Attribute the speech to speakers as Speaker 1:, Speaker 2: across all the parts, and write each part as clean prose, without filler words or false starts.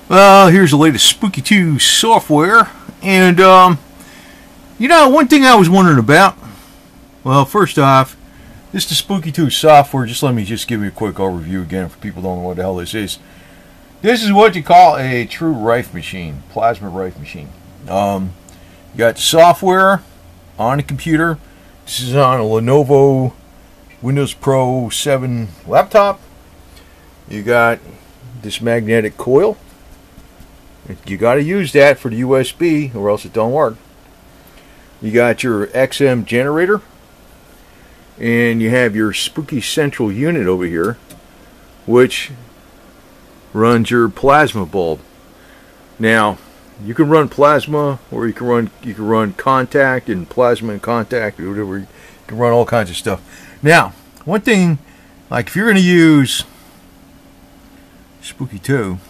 Speaker 1: Well, here's the latest Spooky2 software, and one thing I was wondering about. Well, first off, this is the Spooky2 software. Let me give you a quick overview again for people who don't know what the hell this is. This is what you call a true Rife machine, plasma Rife machine. You got the software on the computer. This is on a Lenovo Windows Pro 7 laptop. You got this magnetic coil. You got to use that for the USB or else it don't work. You got your XM generator, and you have your Spooky Central unit over here, which runs your plasma bulb. Now, you can run plasma, or you can run contact and plasma and contact, or whatever. You can run all kinds of stuff. Now, one thing, like if you're going to use Spooky2,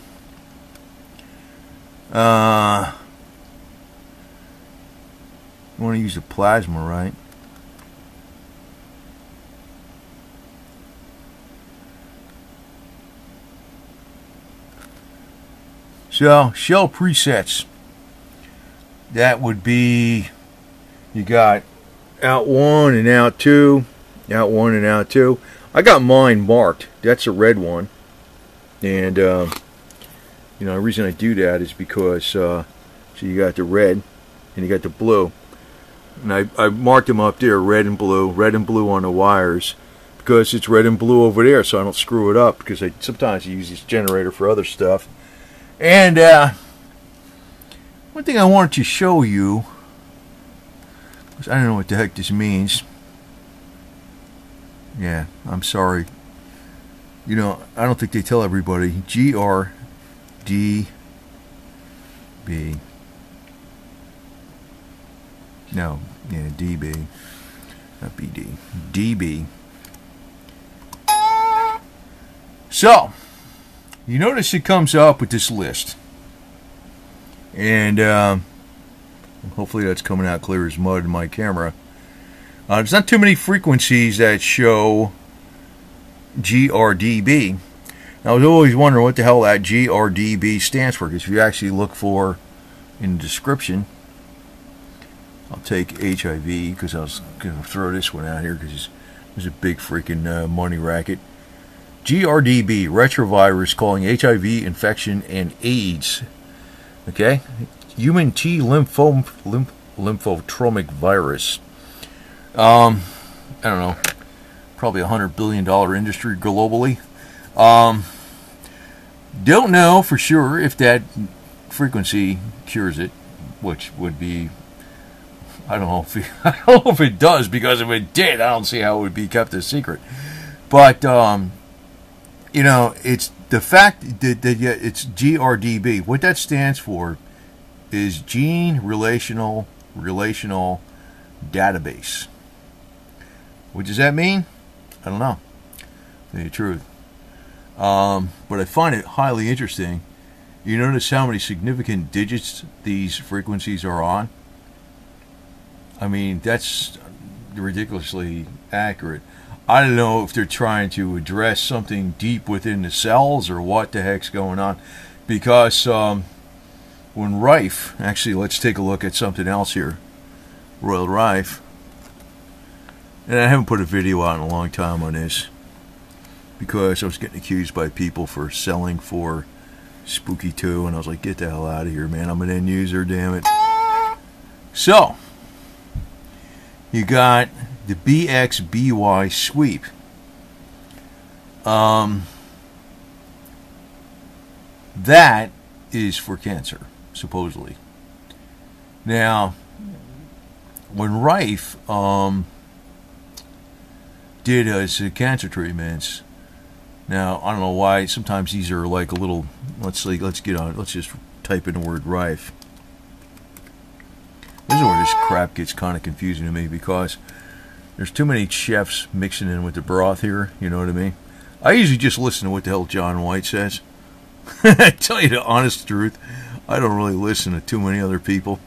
Speaker 1: you want to use the plasma, right? So, shell presets. That would be, you got out 1 and out 2, out 1 and out 2. I got mine marked. That's a red one. And, the reason I do that is because, so you got the red and you got the blue. And I marked them up there, red and blue on the wires, because it's red and blue over there, so I don't screw it up, because sometimes I use this generator for other stuff. And one thing I wanted to show you, because I don't know what the heck this means. Yeah, I'm sorry. I don't think they tell everybody. GRDB. No, yeah, DB. Not BD. DB. So, you notice it comes up with this list. And hopefully that's coming out clear as mud in my camera. There's not too many frequencies that show GRDB. Now, I was always wondering what the hell that GRDB stands for, because if you actually look for in the description, I'll take HIV, because I was going to throw this one out here because it's a big freaking money racket. GRDB, retrovirus causing HIV infection and AIDS. Okay? Human T lymphotromic virus. I don't know. Probably $100 billion industry globally. Don't know for sure if that frequency cures it, which would be, I don't know if it does, because if it did, I don't see how it would be kept a secret. But it's the fact that it's GRDB. What that stands for is Gene Relational Database. What does that mean? I don't know. To tell you the truth. But I find it highly interesting. You notice how many significant digits these frequencies are on? I mean, that's ridiculously accurate. I don't know if they're trying to address something deep within the cells or what the heck's going on. Because when Rife, actually let's take a look at something else here. Royal Rife. And I haven't put a video out in a long time on this, because I was getting accused by people for selling for Spooky2, and I was like, get the hell out of here, man. I'm an end user, damn it. So, you got the BXBY sweep. That is for cancer, supposedly. Now, when Rife did his cancer treatments, now I don't know why sometimes these are like a little, let's just type in the word Rife. This is where this crap gets kind of confusing to me, because there's too many chefs mixing in with the broth here, you know what I mean? I usually just listen to what the hell John White says. I tell you the honest truth, I don't really listen to too many other people.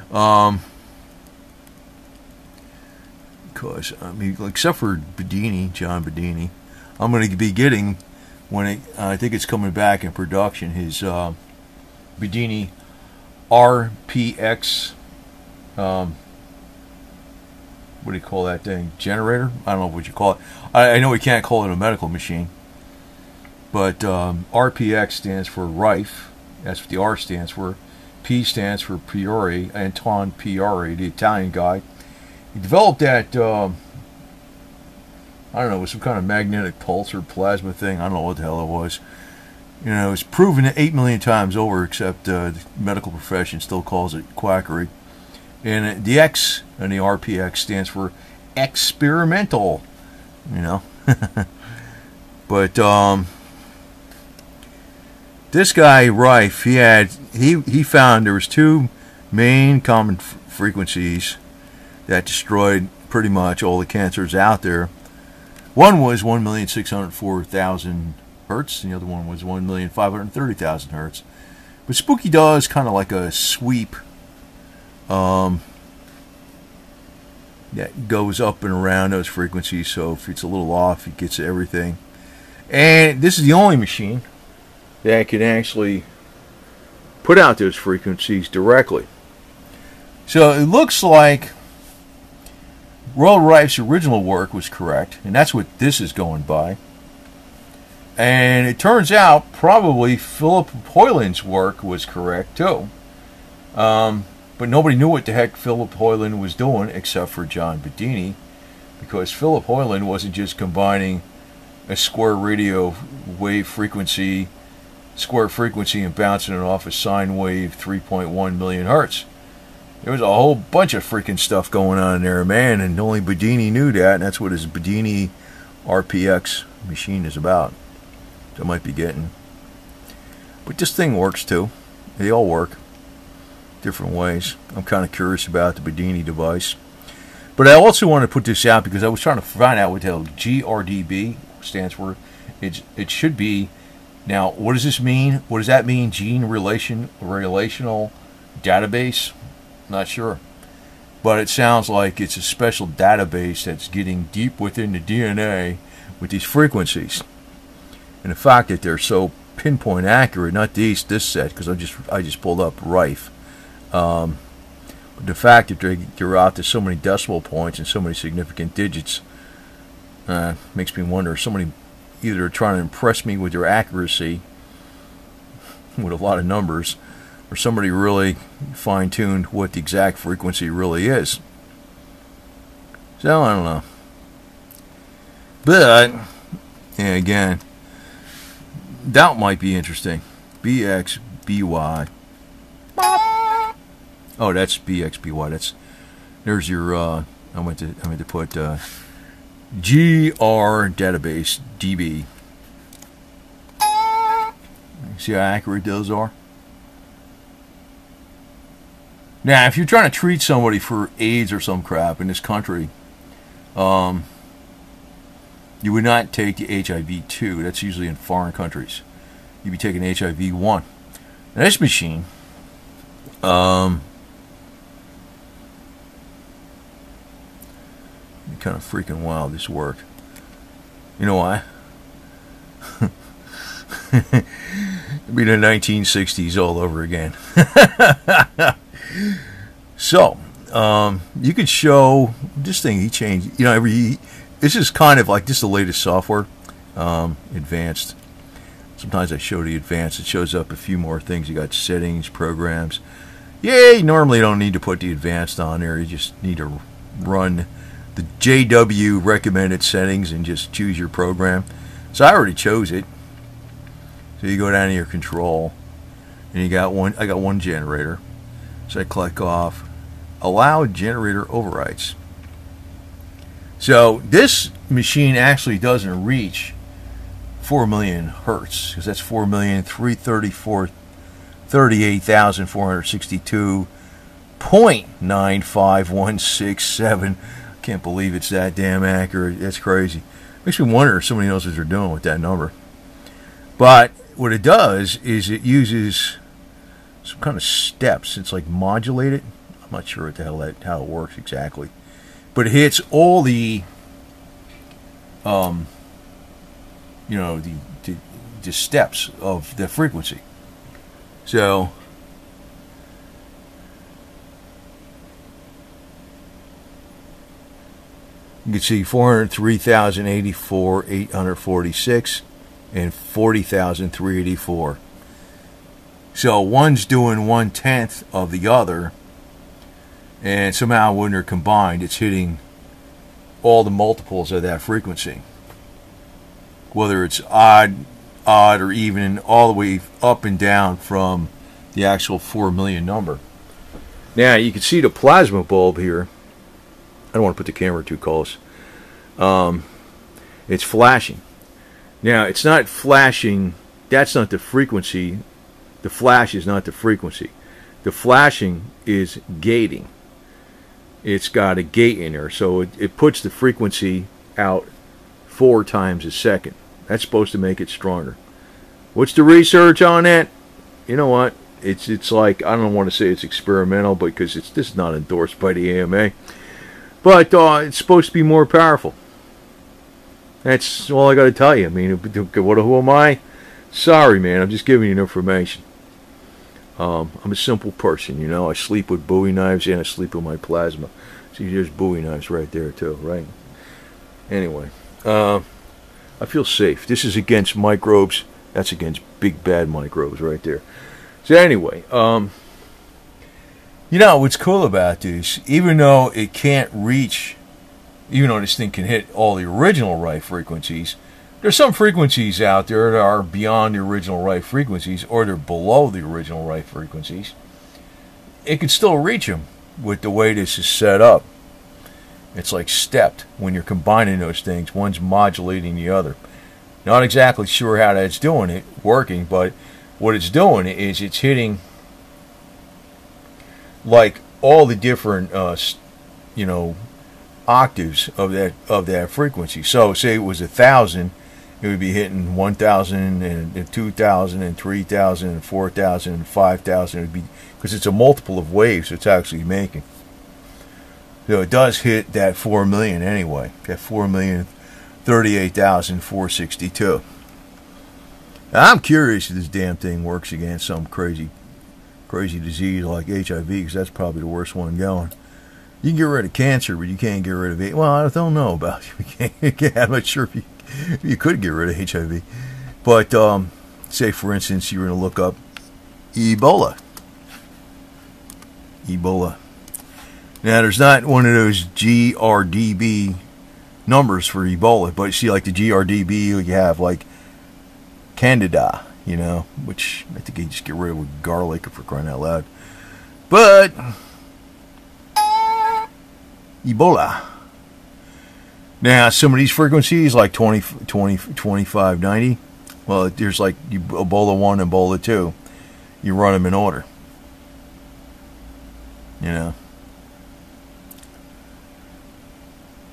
Speaker 1: Because, I mean, except for Bedini, John Bedini, I'm going to be getting, when I think it's coming back in production, his Bedini RPX, what do you call that thing? Generator? I don't know what you call it. I know we can't call it a medical machine. But RPX stands for Rife. That's what the R stands for. P stands for Prioré, Antoine Prioré, the Italian guy. He developed that, I don't know, it was some kind of magnetic pulse or plasma thing. I don't know what the hell it was. You know, it's proven 8 million times over, except the medical profession still calls it quackery. And the X in the RPX stands for experimental, you know. But this guy Rife, he found there was two main common frequencies that destroyed pretty much all the cancers out there. One was 1,604,000 hertz, and the other one was 1,530,000 hertz. But Spooky does kind of like a sweep that goes up and around those frequencies, so if it's a little off, it gets everything. And this is the only machine that can actually put out those frequencies directly. So it looks like Royal Rife's original work was correct, and that's what this is going by. And it turns out probably Philip Hoyland's work was correct too. But nobody knew what the heck Philip Hoyland was doing except for John Bedini, because Philip Hoyland wasn't just combining a square radio wave frequency, square frequency, and bouncing it off a sine wave 3.1 million hertz. There was a whole bunch of freaking stuff going on in there, man, and only Bedini knew that, and that's what his Bedini RPX machine is about. So I might be getting. But this thing works too. They all work different ways. I'm kind of curious about the Bedini device. But I also want to put this out because I was trying to find out what the hell GRDB stands for. It should be. Now, what does this mean? What does that mean? Gene relational database? Not sure. But it sounds like it's a special database that's getting deep within the DNA with these frequencies. And the fact that they're so pinpoint accurate, not this set, because I just pulled up Rife. But the fact that they're out to so many decimal points and so many significant digits makes me wonder if somebody either trying to impress me with their accuracy with a lot of numbers, or somebody really fine-tuned what the exact frequency really is. So I don't know. But yeah, again, that might be interesting. BXBY. Oh, that's BXBY. There's your. I meant to put GR database DB. See how accurate those are. Now, if you're trying to treat somebody for AIDS or some crap in this country, you would not take the HIV-2. That's usually in foreign countries. You'd be taking HIV-1. Now, this machine, kind of freaking wild, this worked. You know why? It'd be the 1960s all over again. So, you could show this thing. He changed, you know, this is kind of like, this is the latest software, advanced. Sometimes I show the advanced. It shows up a few more things. You got settings, programs. Yeah, you normally don't need to put the advanced on there. You just need to run the JW recommended settings and just choose your program. So I already chose it. So you go down to your control, and you got one. I got one generator. So I click off allow generator overrides. So this machine actually doesn't reach 4 million hertz, because that's 4,338,462.95167. Can't believe it's that damn accurate. That's crazy. Makes me wonder if somebody knows what they're doing with that number. But what it does is it uses some kind of steps. It's like modulated. I'm not sure what the hell how it works exactly, but it hits all the you know, the steps of the frequency. So You can see 403,084, 846, and 40,384. So one's doing 1/10 of the other, and somehow when they're combined, it's hitting all the multiples of that frequency. Whether it's odd, or even, all the way up and down from the actual 4 million number. Now you can see the plasma bulb here. I don't want to put the camera too close. It's flashing. Now it's not flashing. That's not the frequency. The flash is not the frequency. The flashing is gating. It's got a gate in there, so it puts the frequency out 4 times a second. That's supposed to make it stronger. What's the research on that? You know what? It's like, I don't want to say it's experimental, because this is not endorsed by the AMA. But it's supposed to be more powerful. That's all I got to tell you. I mean, who am I? Sorry, man. I'm just giving you information. I'm a simple person, you know. I sleep with Bowie knives and I sleep with my plasma. See, there's Bowie knives right there too, right? Anyway, I feel safe. This is against microbes. That's against big bad microbes right there. So anyway, you know what's cool about this? Even though it can't reach, even though this thing can hit all the original Rife frequencies, there's some frequencies out there that are beyond the original Rife frequencies, or they're below the original Rife frequencies. It could still reach them with the way this is set up. It's like stepped when you're combining those things. One's modulating the other. Not exactly sure how that's working, but what it's doing is it's hitting like all the different, you know, octaves of that frequency. So say it was 1,000. It would be hitting 1,000 and 2,000 and 3,000 and 4,000 and 5,000. It would be, because it's a multiple of waves it's actually making. So it does hit that 4 million anyway. That 4,038,462. Now, I'm curious if this damn thing works against some crazy disease like HIV, because that's probably the worst one going. You can get rid of cancer, but you can't get rid of it. Well, I don't know about it. I'm not sure if you could get rid of HIV. But say, for instance, you're going to look up Ebola. Ebola. Now, there's not one of those GRDB numbers for Ebola, but you see, like the GRDB, you have like Candida, you know, which I think you just get rid of with garlic, for crying out loud. But Ebola. Now, some of these frequencies, like 2590, well, there's like Ebola 1 and Ebola 2. You run them in order. You know.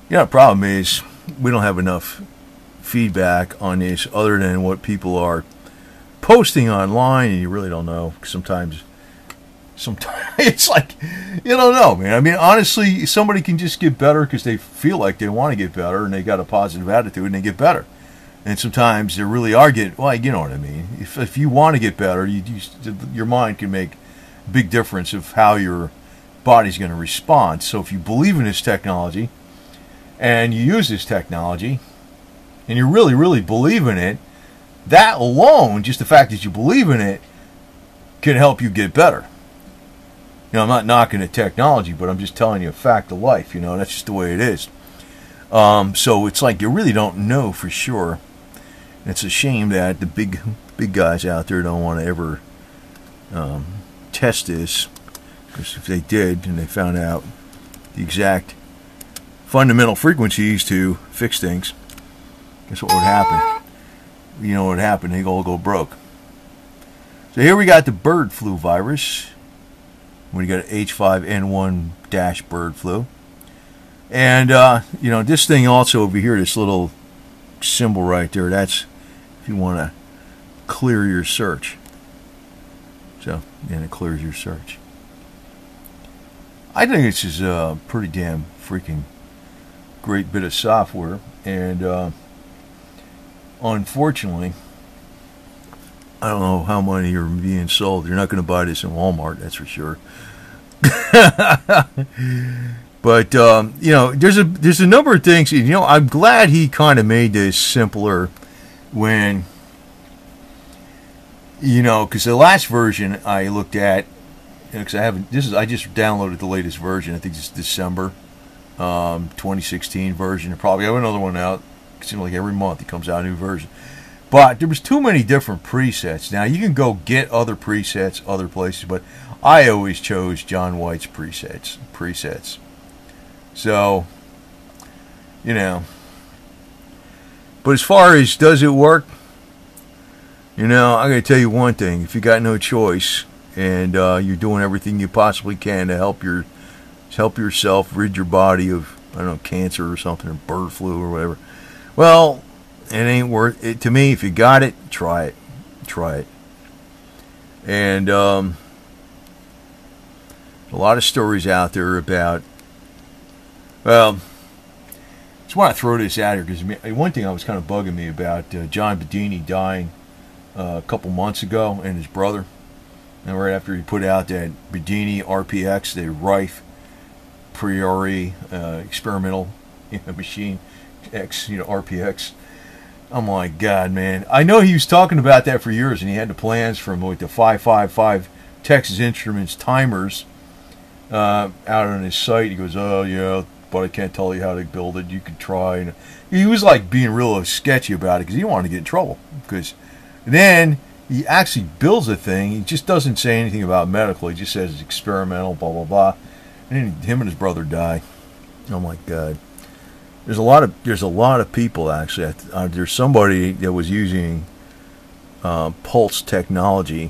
Speaker 1: Yeah, the problem is we don't have enough feedback on this other than what people are posting online, and you really don't know. Sometimes it's like, you don't know, man. I mean, honestly, somebody can just get better because they feel like they want to get better and they got a positive attitude and they get better. And sometimes they really are getting, well, you know what I mean. If you want to get better, your mind can make a big difference of how your body's going to respond. So if you believe in this technology and you use this technology and you really, really believe in it, that alone, just the fact that you believe in it, can help you get better. You know, I'm not knocking the technology, but I'm just telling you a fact of life. You know, that's just the way it is. So it's like you really don't know for sure. It's a shame that the big guys out there don't want to ever test this, because if they did and they found out the exact fundamental frequencies to fix things, guess what would happen? You know what would happen? They'd all go broke. So here we got the bird flu virus. We got H5N1- bird flu. And, you know, this thing also over here, this little symbol right there, that's if you want to clear your search. So, and it clears your search. I think this is a pretty damn freaking great bit of software. And, unfortunately, I don't know how many are being sold. You're not going to buy this in Walmart, that's for sure. But you know, there's a number of things. You know, I'm glad he kind of made this simpler when, you know, because the last version I looked at, because I just downloaded the latest version. I think it's December 2016 version. I probably have another one out. It seems like every month it comes out a new version. But there was too many different presets. Now you can go get other presets other places, but I always chose John White's presets. So, you know. But as far as does it work, you know, I'm going to tell you one thing. If you got no choice and you're doing everything you possibly can to help yourself rid your body of, I don't know, cancer or something, or bird flu or whatever, well, it ain't worth it. To me, if you got it, try it. Try it. And a lot of stories out there about, well, just want to throw this out here because one thing I was kind of bugging me about John Bedini dying a couple months ago, and his brother, and right after he put out that Bedini RPX, the Rife Prioré experimental machine X, you know, RPX. I'm like, God, man. I know he was talking about that for years, and he had the plans from like the 555 Texas Instruments timers out on his site. He goes, oh, yeah, but I can't tell you how to build it. You could try. And he was like being real sketchy about it because he didn't want to get in trouble. Because then he actually builds a thing. He just doesn't say anything about medical. He just says it's experimental, blah, blah, blah. And then him and his brother die. Oh, my God. There's a lot of people actually. There's somebody that was using pulse technology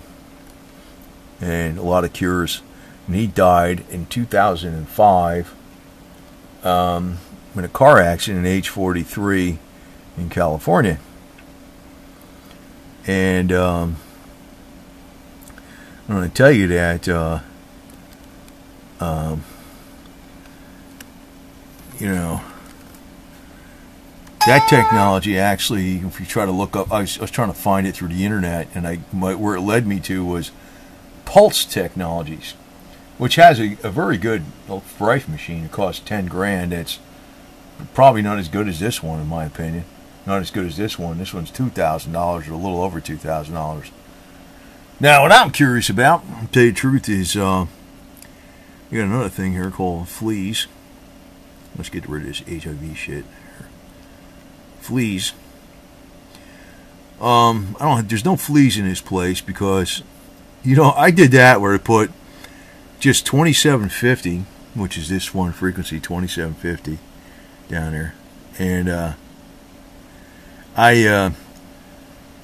Speaker 1: and a lot of cures, and he died in 2005 in a car accident at age 43 in California. And I'm going to tell you that you know, that technology actually, if you try to look up, I was trying to find it through the internet, and where it led me to was Pulse Technologies, which has a very good Rife machine. It costs 10 grand. It's probably not as good as this one, in my opinion. Not as good as this one. This one's $2,000 or a little over $2,000. Now, what I'm curious about, to tell you the truth, is you got another thing here called fleas. Let's get rid of this HIV shit. Fleas. There's no fleas in this place because, you know, I did that where I put just 2750, which is this one frequency, 2750 down there, and I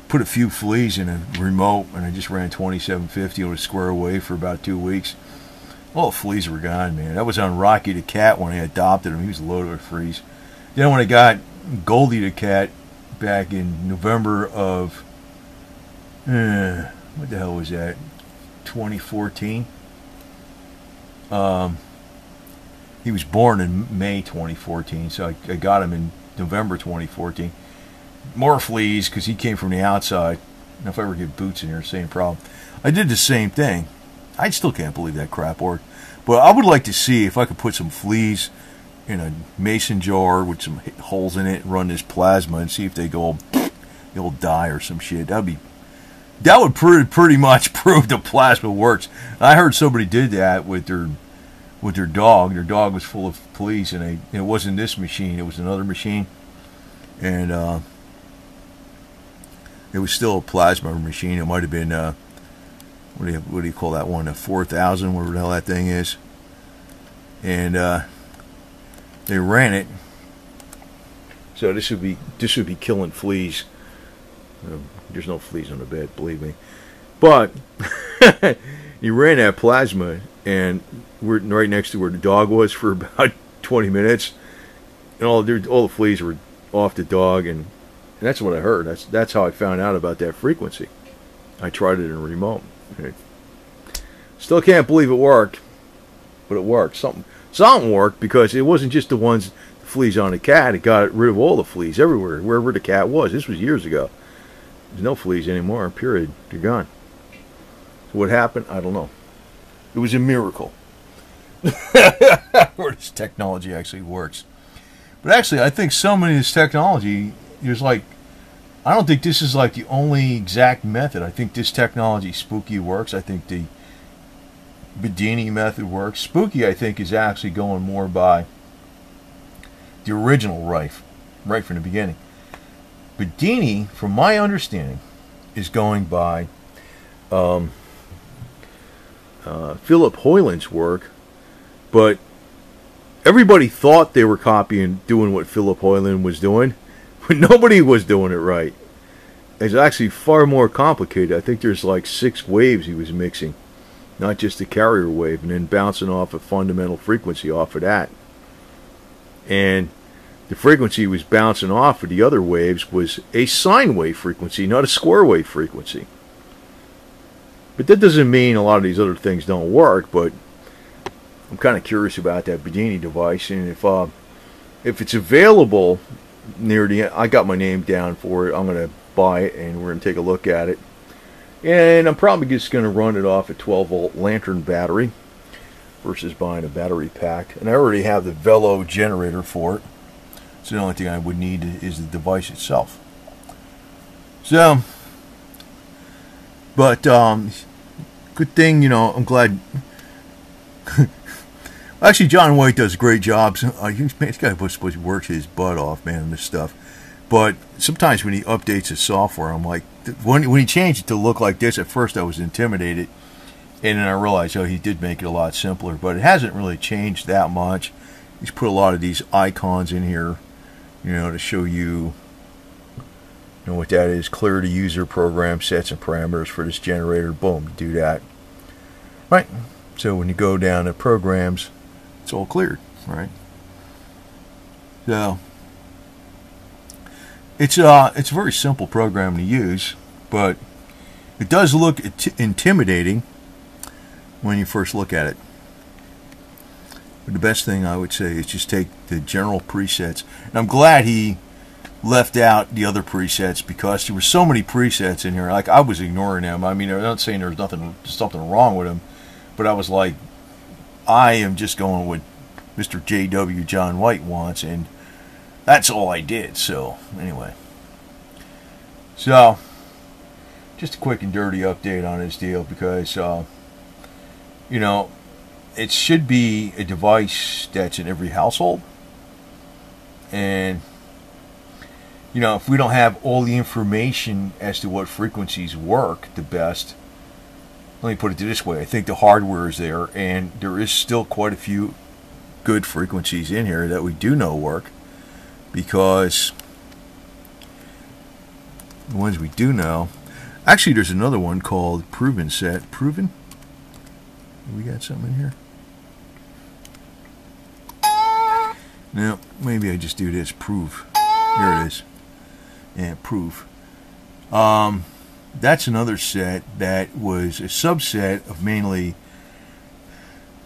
Speaker 1: put a few fleas in a remote, and I just ran 2750 on a square wave for about 2 weeks. All the fleas were gone, man. That was on Rocky the cat when I adopted him. He was loaded with fleas. Then when I got Goldie the cat back in November of what the hell was that, 2014. He was born in May 2014, so I got him in November 2014. More fleas because he came from the outside. Now if I ever get boots in here, same problem. I did the same thing. I still can't believe that crap worked, but I would like to see if I could put some fleas in a mason jar with some holes in it and run this plasma and see if they'll die or some shit. That would pretty much prove the plasma works. I heard somebody did that with their dog. Their dog was full of fleas, and it wasn't this machine. It was another machine, and it was still a plasma machine. It might have been what do you call that one? A 4000, whatever the hell that thing is, and they ran it. So this would be killing fleas. There's no fleas on the bed, believe me. But he ran that plasma, and we're right next to where the dog was for about 20 minutes, and all the fleas were off the dog, and that's what I heard. That's how I found out about that frequency. I tried it in a remote. Still can't believe it worked, but it worked. Something worked, because it wasn't just the fleas on the cat. It got rid of all the fleas everywhere, wherever the cat was. This was years ago. There's no fleas anymore, period. They're gone. So what happened? I don't know. It was a miracle. where this technology actually works. But actually, I think some of this technology is like, I don't think this is like the only exact method. I think this technology, Spooky, works. I think the Bedini method works. Spooky, I think, is actually going more by the original Rife, right from the beginning. Bedini, from my understanding, is going by Philip Hoyland's work, but everybody thought they were copying, doing what Philip Hoyland was doing, but nobody was doing it right. It's actually far more complicated. I think there's like 6 waves he was mixing, not just the carrier wave, and then bouncing off a fundamental frequency off of that. And the frequency he was bouncing off of the other waves was a sine wave frequency, not a square wave frequency. But that doesn't mean a lot of these other things don't work, but I'm kind of curious about that Bedini device, and if it's available near the end, I got my name down for it. I'm going to buy it, and we're going to take a look at it. And I'm probably just going to run it off a 12-volt lantern battery versus buying a battery pack. And I already have the Velo generator for it. So the only thing I would need is the device itself. So, but good thing, you know, I'm glad. Actually, John White does great jobs. This guy works his butt off, man, on this stuff. But sometimes when he updates his software, I'm like, when he changed it to look like this, at first I was intimidated. And then I realized, oh, he did make it a lot simpler. But it hasn't really changed that much. He's put a lot of these icons in here, you know, to show you, you know what that is. Clear to user program sets and parameters for this generator. Boom, do that. Right. So when you go down to programs, it's all cleared, right? So it's a very simple program to use, but it does look intimidating when you first look at it. But the best thing I would say is just take the general presets. And I'm glad he left out the other presets, because there were so many presets in here. Like, I was ignoring them. I mean, I'm not saying there's something wrong with them, but I was like, I am just going with Mr. J.W. John White wants, and that's all I did. So anyway, so just a quick and dirty update on this deal, because you know, it should be a device that's in every household. And you know, if we don't have all the information as to what frequencies work the best, let me put it this way, I think the hardware is there, and there is still quite a few good frequencies in here that we do know work, because the ones we do know, actually there's another one called Proven Set. Proven? We got something in here? No, maybe I just do this. Prove. Here it is. And prove. That's another set that was a subset of mainly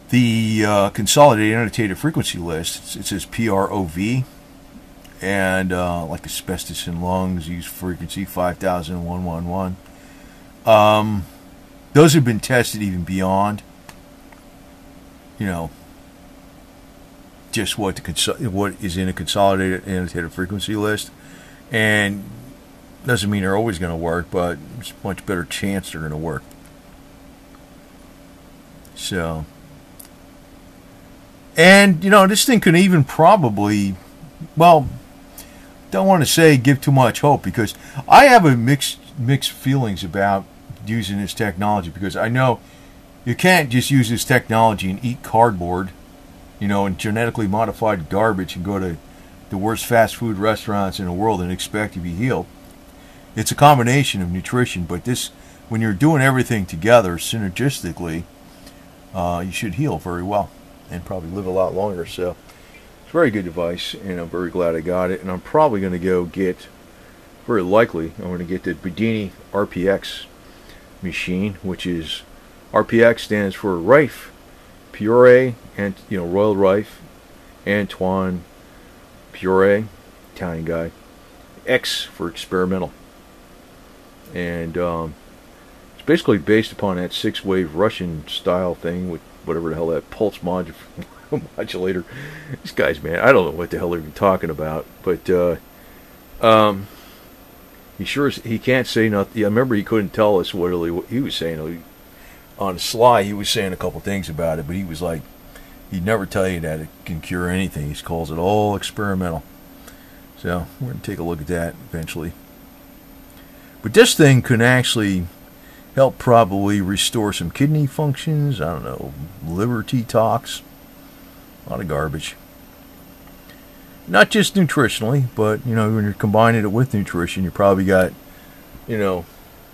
Speaker 1: the consolidated annotated frequency list. It says PROV, and like asbestos in lungs, use frequency 5,111. Those have been tested even beyond, you know, just what is in a consolidated annotated frequency list, and doesn't mean they're always going to work, but there's a much better chance they're going to work. So, and you know, this thing could even probably, well, don't want to say give too much hope, because I have a mixed feelings about using this technology, because I know you can't just use this technology and eat cardboard, you know, and genetically modified garbage, and go to the worst fast food restaurants in the world and expect to be healed. It's a combination of nutrition, but this, when you're doing everything together synergistically, you should heal very well and probably live a lot longer. So it's a very good device, and I'm very glad I got it. And I'm probably going to go get, very likely, I'm going to get the Bedini RPX machine, which is, RPX stands for Rife, Prioré, and you know, Royal Rife, Antoine Prioré, Italian guy. X for experimental. And it's basically based upon that 6-wave Russian style thing, whatever the hell that pulse modulator. These guys, man, I don't know what the hell they're even talking about. But he can't say nothing. I remember he couldn't tell us what he was saying. On the sly, he was saying a couple things about it, but he was like, he'd never tell you that it can cure anything. He calls it all experimental. So we're going to take a look at that eventually. But this thing can actually help probably restore some kidney functions. I don't know, liver detox. A lot of garbage. Not just nutritionally, but, you know, when you're combining it with nutrition, you probably got, you know,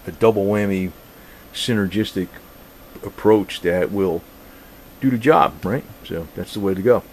Speaker 1: a double whammy synergistic approach that will do the job, right? So that's the way to go.